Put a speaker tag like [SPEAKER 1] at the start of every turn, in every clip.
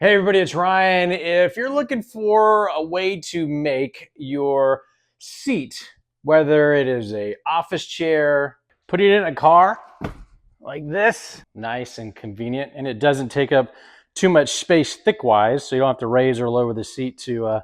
[SPEAKER 1] Hey everybody, it's Ryan. If you're looking for a way to make your seat, whether it is a office chair, putting it in a car like this, nice and convenient, and it doesn't take up too much space thick-wise, so you don't have to raise or lower the seat to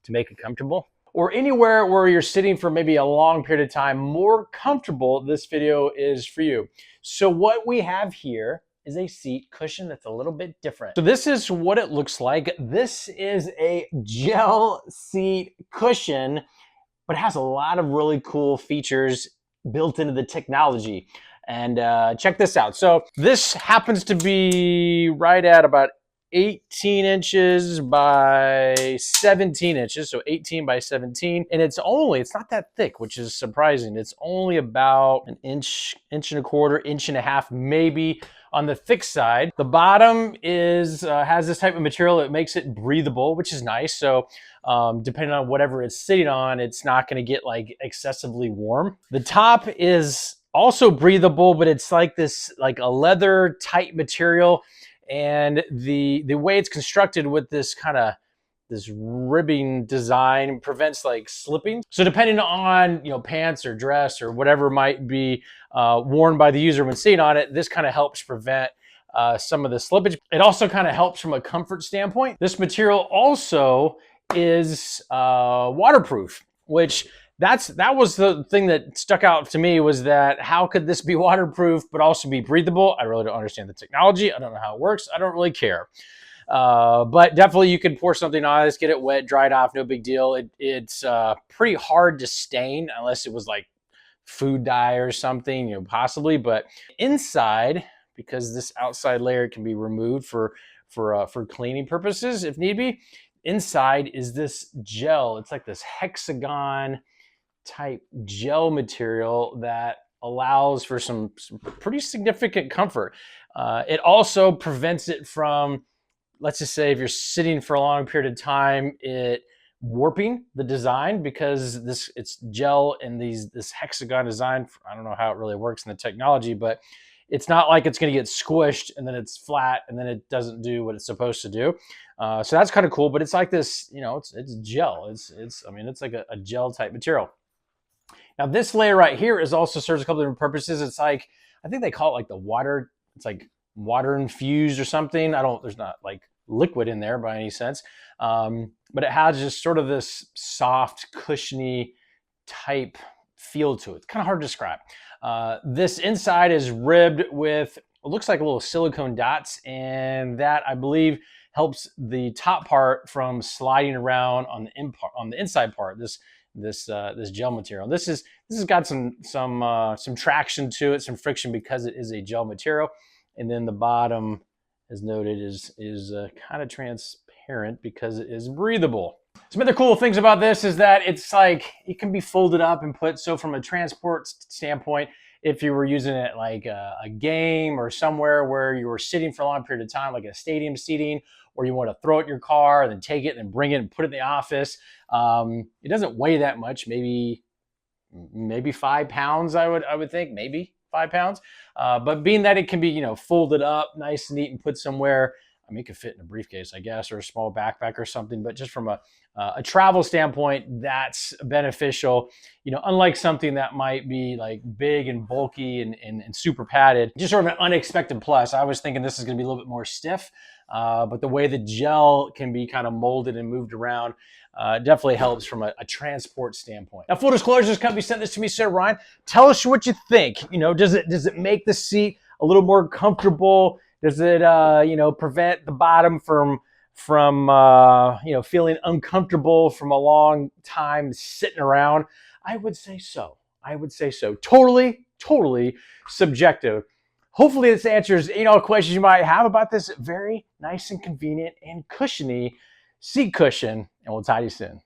[SPEAKER 1] make it comfortable. Or anywhere where you're sitting for maybe a long period of time, more comfortable, this video is for you. So what we have here is a seat cushion that's a little bit different. So this is what it looks like. This is a gel seat cushion, but it has a lot of really cool features built into the technology. And check this out. So this happens to be right at about 18 inches by 17 inches, so 18 by 17, and it's not that thick, which is surprising. It's only about an inch, inch and a quarter, inch and a half, maybe on the thick side. The bottom is has this type of material that makes it breathable, which is nice. So depending on whatever it's sitting on, it's not going to get like excessively warm. The top is also breathable, but it's like this, like a leather type material. And the way it's constructed with this kind of this ribbing design prevents like slipping. So depending on pants or dress or whatever might be worn by the user when sitting on it, this kind of helps prevent some of the slippage. It also kind of helps from a comfort standpoint. This material also is waterproof, which that was the thing that stuck out to me, was that how could this be waterproof but also be breathable? I really don't understand the technology. I don't know how it works. I don't really care. But definitely you can pour something on this, get it wet, dry it off, no big deal. It's pretty hard to stain unless it was like food dye or something, possibly. But inside, because this outside layer can be removed for cleaning purposes if need be, inside is this gel. It's like this hexagon type gel material that allows for some pretty significant comfort. It also prevents it from, let's just say if you're sitting for a long period of time, it warping the design, because it's gel and this hexagon design. I don't know how it really works in the technology, but it's not like it's going to get squished and then it's flat and then it doesn't do what it's supposed to do. So that's kind of cool, but it's like this, it's gel. It's like a gel type material. Now this layer right here also serves a couple different purposes. It's like, I think they call it like the water. It's like water infused or something. There's not like liquid in there by any sense. But it has just sort of this soft, cushiony type feel to it. It's kind of hard to describe. This inside is ribbed with, it looks like little silicone dots, and that, I believe, helps the top part from sliding around on the inside part. This gel material. This has got some traction to it, some friction, because it is a gel material. And then the bottom, as noted, is kind of transparent because it is breathable. Some other cool things about this is that it's like it can be folded up and put. So from a transport standpoint, if you were using it like a game or somewhere where you were sitting for a long period of time, like a stadium seating, or you want to throw it in your car and then take it and bring it and put it in the office, it doesn't weigh that much, maybe 5 pounds, I would think, maybe 5 pounds. But being that it can be, folded up nice and neat and put somewhere, it could fit in a briefcase, I guess, or a small backpack or something. But just from a travel standpoint, that's beneficial. Unlike something that might be like big and bulky and super padded, just sort of an unexpected plus. I was thinking this is going to be a little bit more stiff, but the way the gel can be kind of molded and moved around definitely helps from a transport standpoint. Now, full disclosure, this company sent this to me, said, Ryan, tell us what you think. Does it make the seat a little more comfortable? Does it, prevent the bottom from feeling uncomfortable from a long time sitting around? I would say so. Totally subjective. Hopefully this answers all questions you might have about this very nice and convenient and cushiony seat cushion, and we'll talk to you soon.